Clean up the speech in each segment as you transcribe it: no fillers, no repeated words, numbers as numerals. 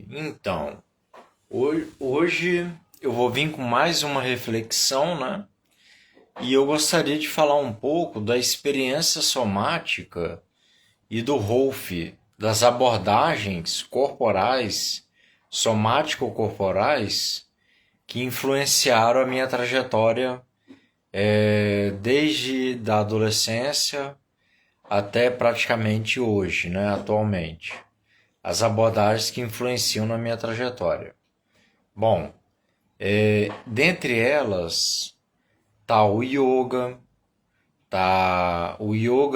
Então, hoje eu vou vir com mais uma reflexão, né? E eu gostaria de falar um pouco da experiência somática e do Rolf, das abordagens corporais, somático-corporais, que influenciaram a minha trajetória desde da adolescência até praticamente hoje, né? Atualmente. As abordagens que influenciam na minha trajetória. Bom, dentre elas tá o yoga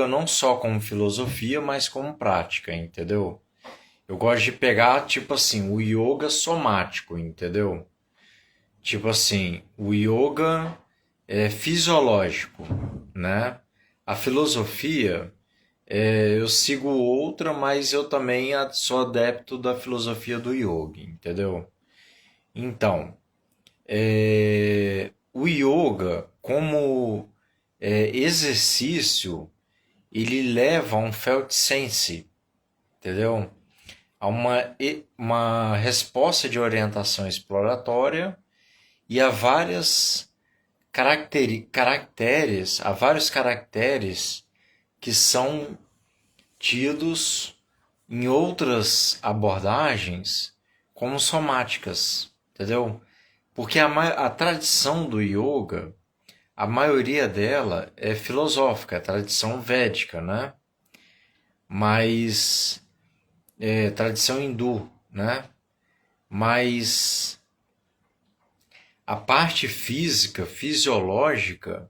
não só como filosofia, mas como prática, entendeu? Eu gosto de pegar, tipo assim, o yoga somático, entendeu? Tipo assim, o yoga é fisiológico, né? A filosofia, eu sigo outra, mas eu também sou adepto da filosofia do yoga, entendeu? Então, o yoga, como exercício, ele leva a um felt sense, entendeu? A uma resposta de orientação exploratória e a há vários caracteres que são tidos em outras abordagens como somáticas, entendeu? Porque a tradição do yoga, a maioria dela é filosófica, é tradição védica, né? Mas tradição hindu, né? Mas a parte física, fisiológica,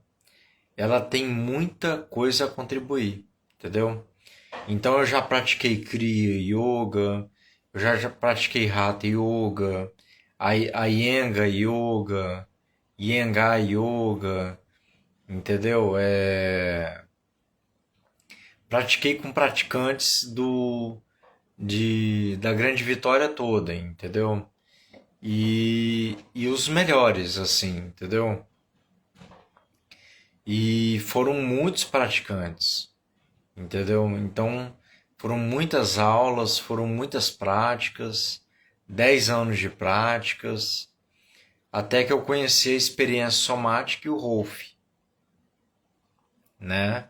ela tem muita coisa a contribuir, entendeu? Então eu já pratiquei Kriya Yoga, eu já pratiquei Hatha Yoga, a Iyengar Yoga, Iyengar Yoga, entendeu? Pratiquei com praticantes da Grande Vitória toda, entendeu? E os melhores, assim, entendeu? E foram muitos praticantes, entendeu? Então foram muitas aulas, foram muitas práticas, 10 anos de práticas, até que eu conheci a experiência somática e o Rolf, né?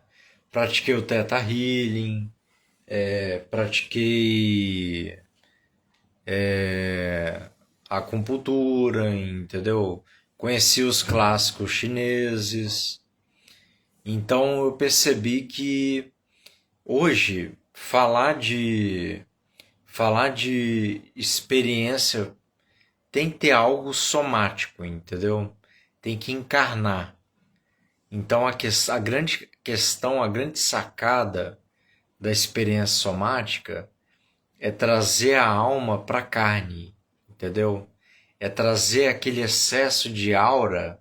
Pratiquei o Theta Healing, pratiquei a acupuntura, entendeu? Conheci os clássicos chineses. Então eu percebi que hoje falar de experiência tem que ter algo somático, entendeu? Tem que encarnar. Então a grande questão, a grande sacada da experiência somática é trazer a alma para a carne, entendeu? É trazer aquele excesso de aura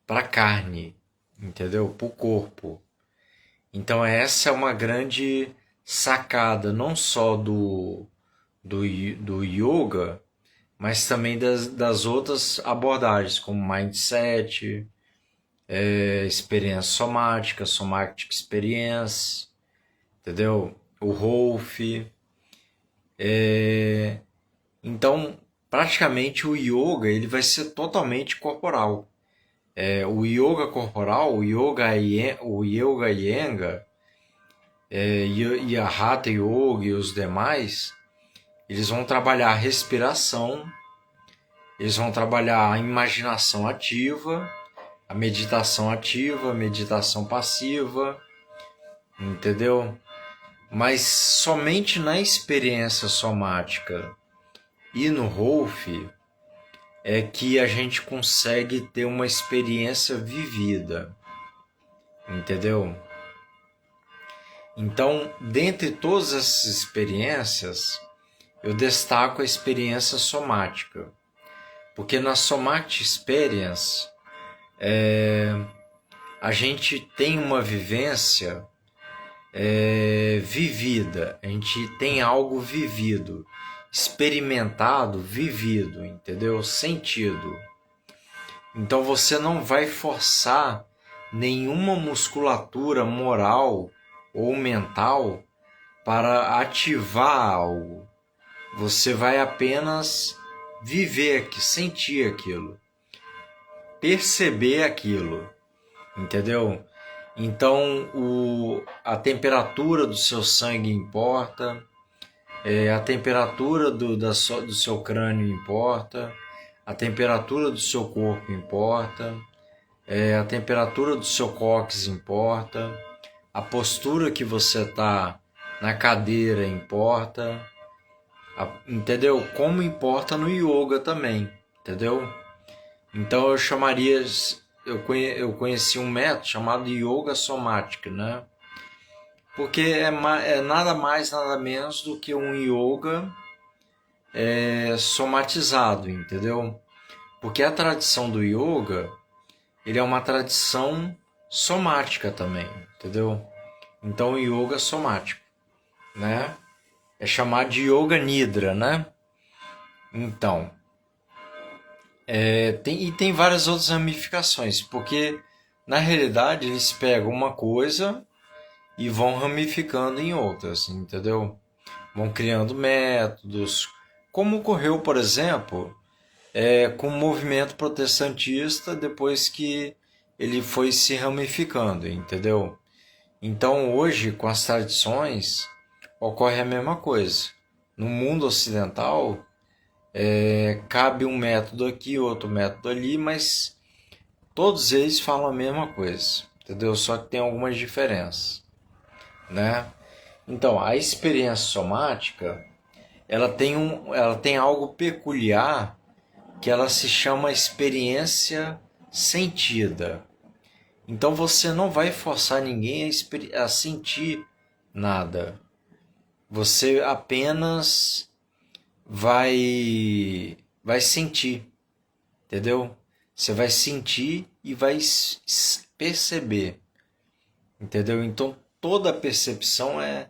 para a carne, entendeu? Para o corpo. Então essa é uma grande sacada, não só do yoga, mas também das outras abordagens, como mindset, experiência somática, somatic experience, entendeu? O Rolf. Então, praticamente o yoga ele vai ser totalmente corporal. O yoga corporal, o yoga Iyengar, e a Hatha Yoga e os demais, eles vão trabalhar a respiração, eles vão trabalhar a imaginação ativa, a meditação passiva, entendeu? Mas somente na experiência somática e no Rolf é que a gente consegue ter uma experiência vivida, entendeu? Então, dentre todas essas experiências, eu destaco a experiência somática, porque na somatic experience a gente tem uma vivência vivida, a gente tem algo vivido, experimentado, vivido, entendeu? Sentido. Então você não vai forçar nenhuma musculatura moral ou mental para ativar algo, Você vai apenas viver aqui, sentir aquilo, perceber aquilo, entendeu? Então a temperatura do seu sangue importa, a temperatura do seu crânio importa, a temperatura do seu corpo importa, a temperatura do seu cóccix importa, a postura que você está na cadeira importa, entendeu? Como importa no yoga também, entendeu? Então eu conheci um método chamado yoga somática, né? Porque é nada mais, nada menos do que um yoga somatizado, entendeu? Porque a tradição do yoga, ele é uma tradição somática também, entendeu? Então o yoga somático, né? É chamado de yoga nidra, né? Então, tem várias outras ramificações, porque na realidade eles pegam uma coisa e vão ramificando em outras, entendeu? Vão criando métodos, como ocorreu, por exemplo, com o movimento protestantista depois que ele foi se ramificando, entendeu? Então hoje, com as tradições, ocorre a mesma coisa. No mundo ocidental, cabe um método aqui, outro método ali, mas todos eles falam a mesma coisa, entendeu? Só que tem algumas diferenças, né? Então, a experiência somática, ela tem algo peculiar que ela se chama experiência sentida. Então você não vai forçar ninguém a sentir nada. Você apenas vai sentir, entendeu? Você vai sentir e vai perceber, entendeu? Então toda percepção é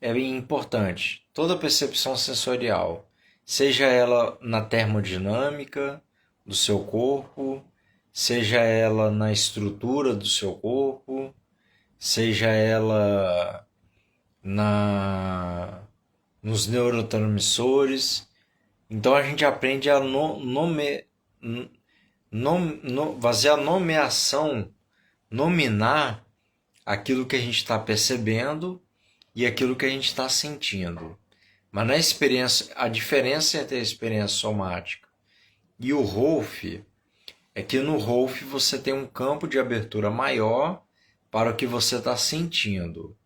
importante, toda percepção sensorial, seja ela na termodinâmica do seu corpo, seja ela na estrutura do seu corpo, seja ela nos neurotransmissores. Então a gente aprende a fazer a nomeação, nominar aquilo que a gente está percebendo e aquilo que a gente está sentindo. Mas na experiência, a diferença entre a experiência somática e o Rolf é que no Rolf você tem um campo de abertura maior para o que você está sentindo.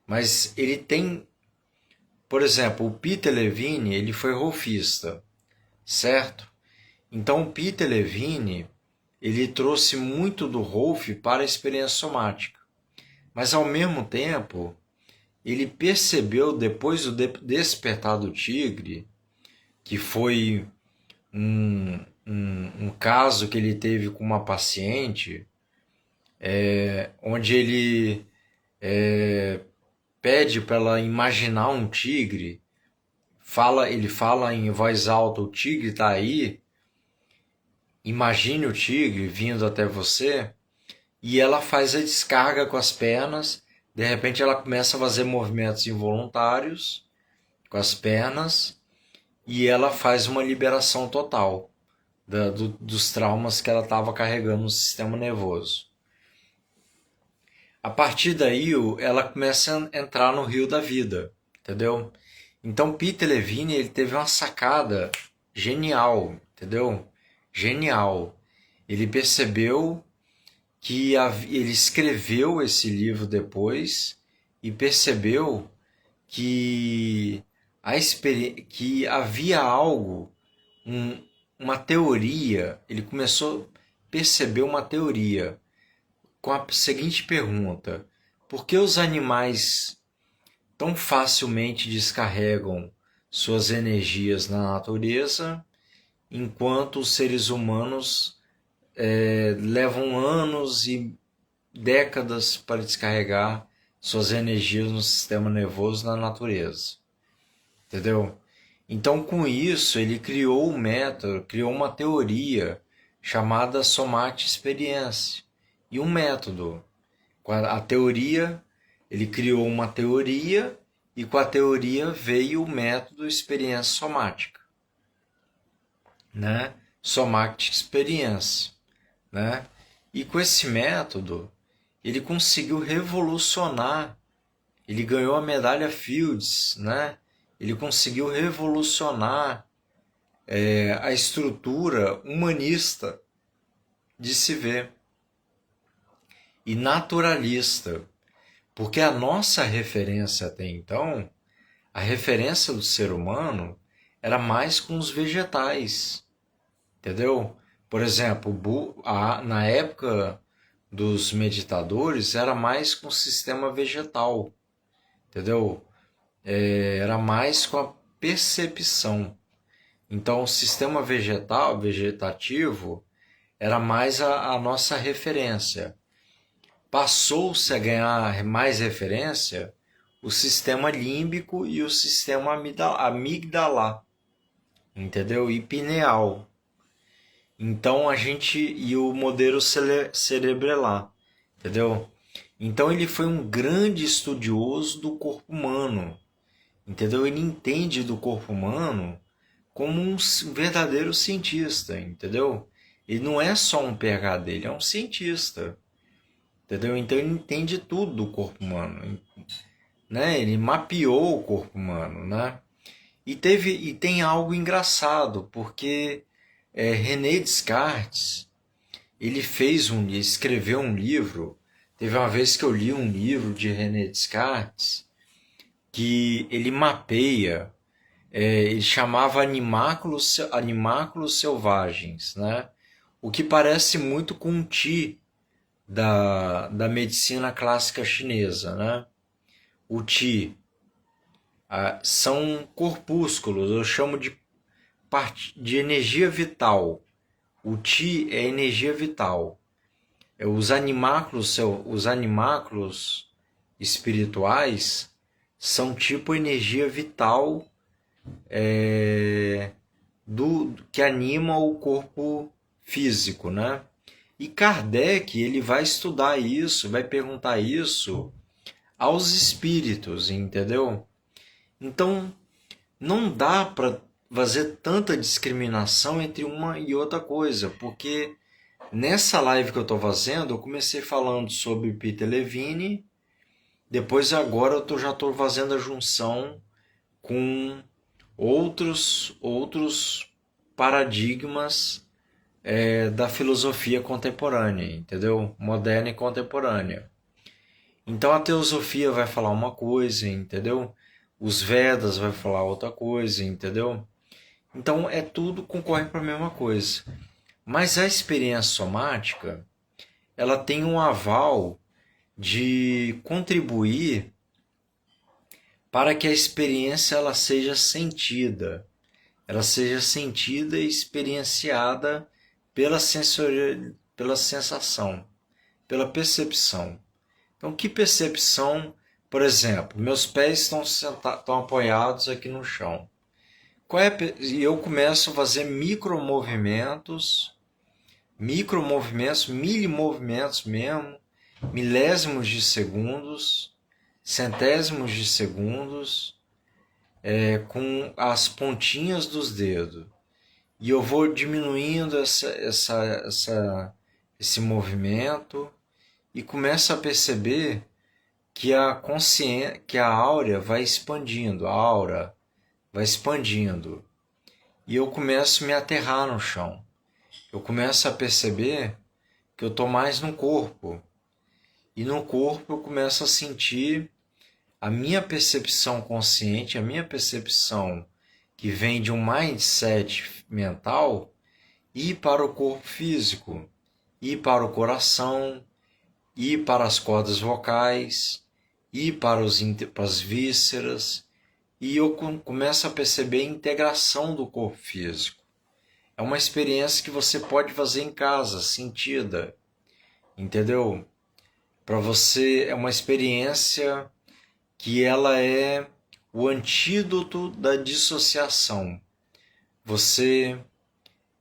Mas ele tem, por exemplo, o Peter Levine, ele foi rolfista, certo? Então o Peter Levine, ele trouxe muito do Rolf para a experiência somática. Mas ao mesmo tempo, ele percebeu depois do despertar do tigre, que foi um caso que ele teve com uma paciente, onde ele pede para ela imaginar um tigre, ele fala em voz alta, o tigre está aí, imagine o tigre vindo até você, e ela faz a descarga com as pernas. De repente ela começa a fazer movimentos involuntários com as pernas e ela faz uma liberação total dos traumas que ela estava carregando no sistema nervoso. A partir daí ela começa a entrar no rio da vida, entendeu? Então Peter Levine, ele teve uma sacada genial, entendeu? Genial. Ele percebeu que ele escreveu esse livro depois e percebeu que que havia algo, uma teoria. Ele começou a perceber uma teoria com a seguinte pergunta: por que os animais tão facilmente descarregam suas energias na natureza, enquanto os seres humanos levam anos e décadas para descarregar suas energias no sistema nervoso na natureza, entendeu? Então, com isso, ele criou um método, criou uma teoria chamada Somatic Experience e um método. A teoria, ele criou uma teoria e com a teoria veio o método experiência somática, né? Somatic Experience, né? E com esse método, ele conseguiu revolucionar, ele ganhou a medalha Fields, né? Ele conseguiu revolucionar a estrutura humanista de se ver e naturalista, porque a nossa referência até então, a referência do ser humano era mais com os vegetais, entendeu? Por exemplo, na época dos meditadores era mais com o sistema vegetal, entendeu? Era mais com a percepção. Então, o sistema vegetativo, era mais a nossa referência. Passou-se a ganhar mais referência o sistema límbico e o sistema amigdalar, entendeu? E pineal. Então e o modelo cerebelar, entendeu? Então ele foi um grande estudioso do corpo humano, entendeu? Ele entende do corpo humano como um verdadeiro cientista, entendeu? Ele não é só um PhD, ele é um cientista, entendeu? Então ele entende tudo do corpo humano, né? Ele mapeou o corpo humano, né? E tem algo engraçado, porque René Descartes, ele escreveu um livro. Teve uma vez que eu li um livro de René Descartes que ele mapeia, ele chamava animáculos selvagens, né? O que parece muito com o Qi da medicina clássica chinesa, né? O Qi são corpúsculos, eu chamo de energia vital. O Qi é energia vital. Os animáculos espirituais são tipo energia vital que anima o corpo físico, né? E Kardec, ele vai estudar isso, vai perguntar isso aos espíritos, entendeu? Então, não dá para fazer tanta discriminação entre uma e outra coisa, porque nessa live que eu estou fazendo, eu comecei falando sobre Peter Levine, depois agora eu já estou fazendo a junção com outros paradigmas da filosofia contemporânea, entendeu? Moderna e contemporânea. Então a teosofia vai falar uma coisa, entendeu? Os Vedas vai falar outra coisa, entendeu? Então tudo concorre para a mesma coisa. Mas a experiência somática, ela tem um aval de contribuir para que a experiência ela seja sentida e experienciada pela sensação, pela percepção. Então, que percepção? Por exemplo, meus pés estão apoiados aqui no chão. E eu começo a fazer micromovimentos, milimovimentos mesmo, milésimos de segundos, centésimos de segundos, com as pontinhas dos dedos. E eu vou diminuindo esse movimento e começo a perceber que que a áurea vai expandindo, a aura vai expandindo. E eu começo a me aterrar no chão. Eu começo a perceber que eu estou mais no corpo. E no corpo eu começo a sentir a minha percepção consciente, a minha percepção que vem de um mindset mental, ir para o corpo físico, ir para o coração, ir para as cordas vocais, ir para as vísceras, e eu começo a perceber a integração do corpo físico. É uma experiência que você pode fazer em casa, sentida, entendeu? Para você é uma experiência que ela é o antídoto da dissociação. Você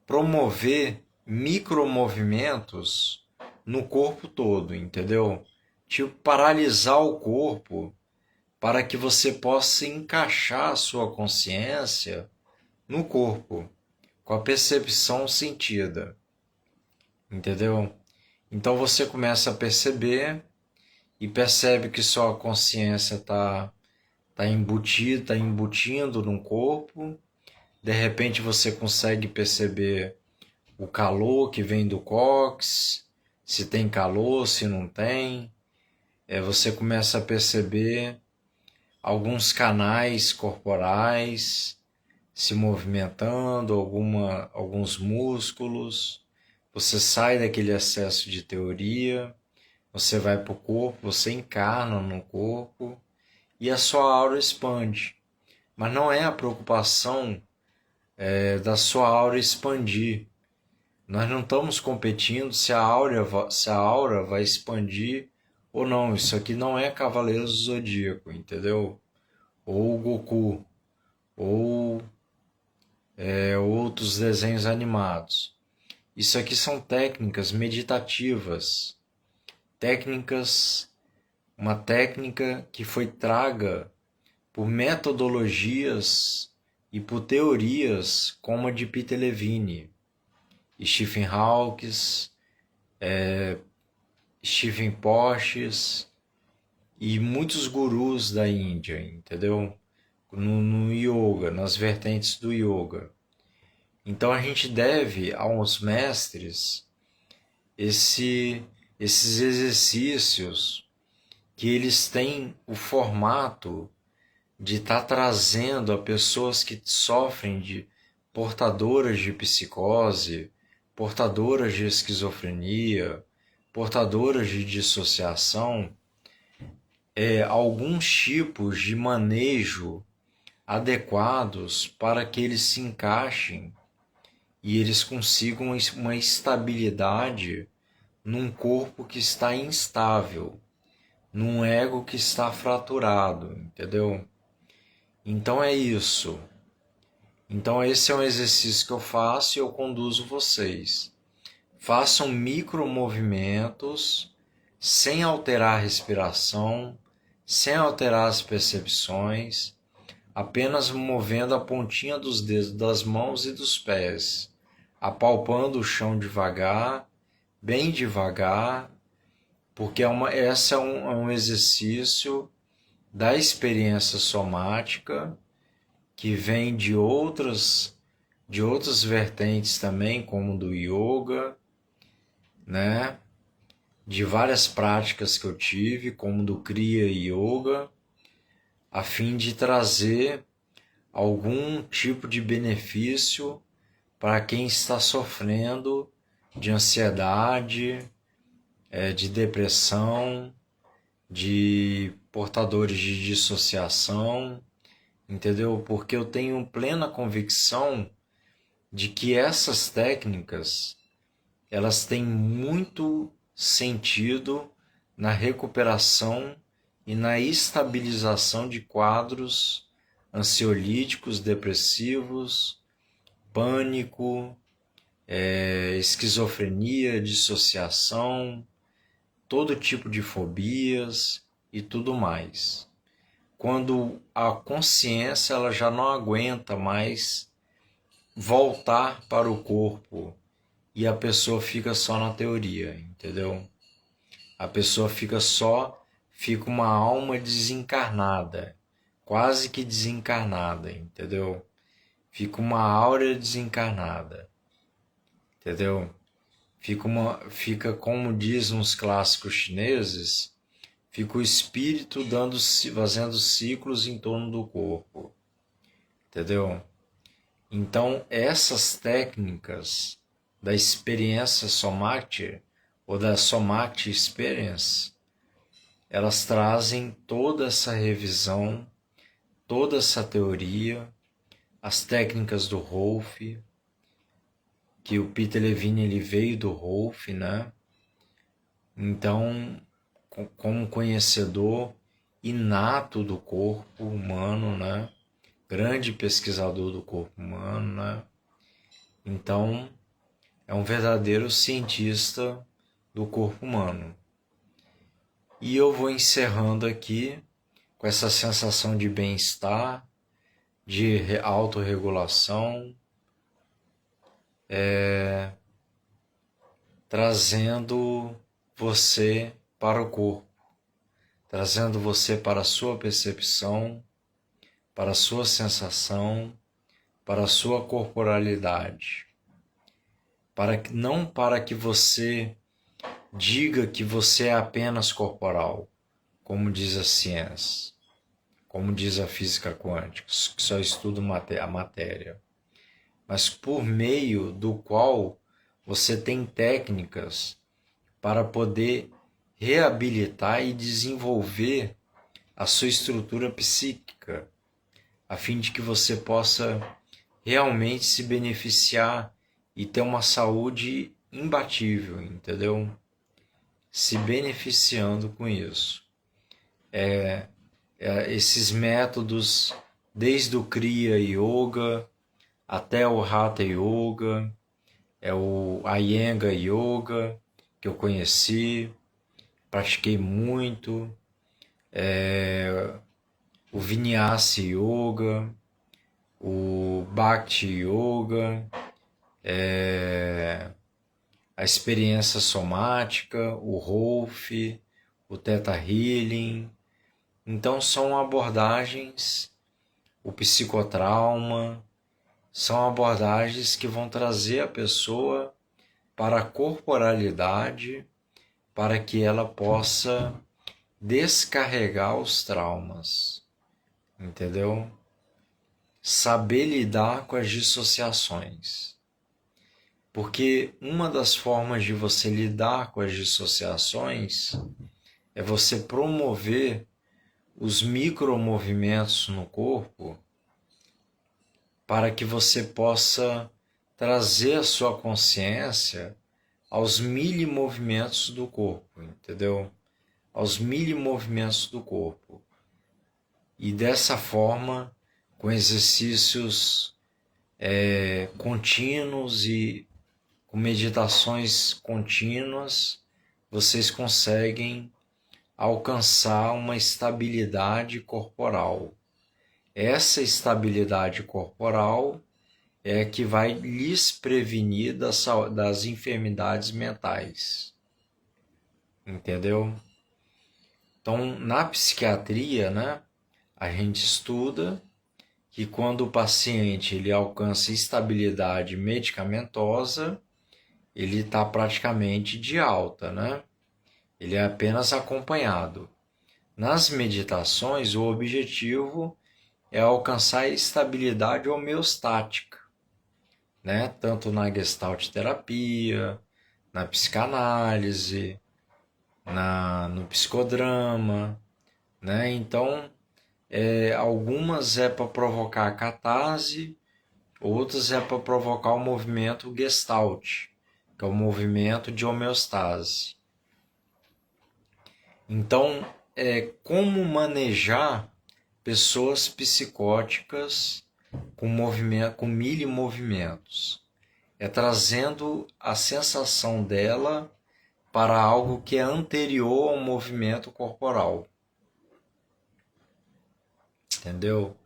promover micromovimentos no corpo todo, entendeu? Tipo, paralisar o corpo para que você possa encaixar a sua consciência no corpo, com a percepção sentida, entendeu? Então você começa a perceber e percebe que sua consciência tá embutida, tá embutindo no corpo. De repente você consegue perceber o calor que vem do cóccix, se tem calor, se não tem. Você começa a perceber alguns canais corporais se movimentando, alguns músculos. Você sai daquele excesso de teoria, você vai para o corpo, você encarna no corpo e a sua aura expande. Mas não é a preocupação da sua aura expandir. Nós não estamos competindo se a aura vai expandir ou não. Isso aqui não é Cavaleiros do Zodíaco, entendeu? Ou Goku, ou outros desenhos animados. Isso aqui são técnicas meditativas, uma técnica que foi traga por metodologias e por teorias como a de Peter Levine, Stephen Hawking, Stephen Porges e muitos gurus da Índia, entendeu? No yoga, nas vertentes do yoga. Então a gente deve aos mestres esses exercícios que eles têm o formato de estar trazendo a pessoas que sofrem de portadoras de psicose, portadoras de esquizofrenia, portadoras de dissociação, alguns tipos de manejo adequados para que eles se encaixem e eles consigam uma estabilidade num corpo que está instável, num ego que está fraturado, entendeu? Então é isso. Então esse é um exercício que eu faço e eu conduzo vocês. Façam micromovimentos sem alterar a respiração, sem alterar as percepções, apenas movendo a pontinha dos dedos das mãos e dos pés, apalpando o chão devagar, bem devagar, porque esse é um exercício da experiência somática que vem de outras vertentes também, como do yoga, né? De várias práticas que eu tive, como do Kriya Yoga, a fim de trazer algum tipo de benefício para quem está sofrendo de ansiedade, de depressão, de portadores de dissociação, entendeu? Porque eu tenho plena convicção de que essas técnicas elas têm muito sentido na recuperação e na estabilização de quadros ansiolíticos, depressivos, pânico, esquizofrenia, dissociação, todo tipo de fobias e tudo mais. Quando a consciência ela já não aguenta mais voltar para o corpo e a pessoa fica só na teoria, entendeu? A pessoa fica uma alma desencarnada, quase que desencarnada, entendeu? Fica uma aura desencarnada, entendeu? Fica como dizem os clássicos chineses, fica o espírito fazendo ciclos em torno do corpo, entendeu? Então essas técnicas da experiência somatic ou da somatic experience, elas trazem toda essa revisão, toda essa teoria, as técnicas do Rolf, que o Peter Levine ele veio do Rolf, né? Então, como conhecedor inato do corpo humano, né? Grande pesquisador do corpo humano, né? Então, é um verdadeiro cientista do corpo humano. E eu vou encerrando aqui com essa sensação de bem-estar, de autorregulação, trazendo você para o corpo, trazendo você para a sua percepção, para a sua sensação, para a sua corporalidade, não para que você diga que você é apenas corporal, como diz a ciência, como diz a física quântica, que só estuda a matéria, mas por meio do qual você tem técnicas para poder reabilitar e desenvolver a sua estrutura psíquica, a fim de que você possa realmente se beneficiar e ter uma saúde imbatível, entendeu? Se beneficiando com isso. Esses métodos, desde o Kriya Yoga até o Hatha Yoga, o Iyengar Yoga, que eu conheci, pratiquei muito, o Vinyasa Yoga, o Bhakti Yoga, a experiência somática, o Rolf, o Theta Healing. Então são abordagens, o psicotrauma, são abordagens que vão trazer a pessoa para a corporalidade, para que ela possa descarregar os traumas, entendeu? Saber lidar com as dissociações. Porque uma das formas de você lidar com as dissociações é você promover os micromovimentos no corpo para que você possa trazer a sua consciência aos milimovimentos do corpo, entendeu? Aos milimovimentos do corpo. E dessa forma, com exercícios contínuos e com meditações contínuas, vocês conseguem alcançar uma estabilidade corporal. Essa estabilidade corporal é que vai lhes prevenir das enfermidades mentais. Entendeu? Então, na psiquiatria, né, a gente estuda que quando o paciente ele alcança estabilidade medicamentosa, ele está praticamente de alta, né? Ele é apenas acompanhado. Nas meditações, o objetivo é alcançar a estabilidade homeostática, né? Tanto na Gestalt terapia, na psicanálise, no psicodrama, né? Então, algumas é para provocar catarse, outras é para provocar o movimento Gestalt, que é o movimento de homeostase. Então, como manejar pessoas psicóticas com milimovimentos? Trazendo a sensação dela para algo que é anterior ao movimento corporal. Entendeu?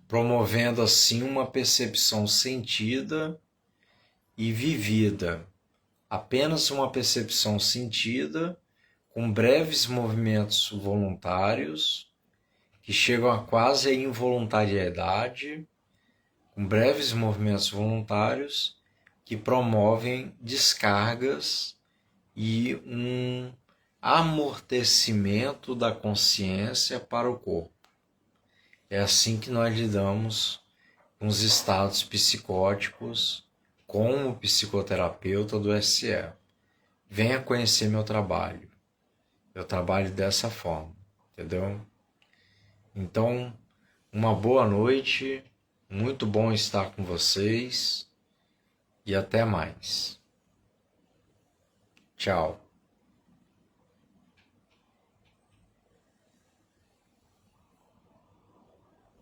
Promovendo assim uma percepção sentida e vivida. Apenas uma percepção sentida, com breves movimentos voluntários, que chegam a quase a involuntariedade, com breves movimentos voluntários, que promovem descargas e um amortecimento da consciência para o corpo. É assim que nós lidamos com os estados psicóticos como psicoterapeuta do SE. Venha conhecer meu trabalho. Eu trabalho dessa forma, entendeu? Então, uma boa noite, muito bom estar com vocês e até mais. Tchau.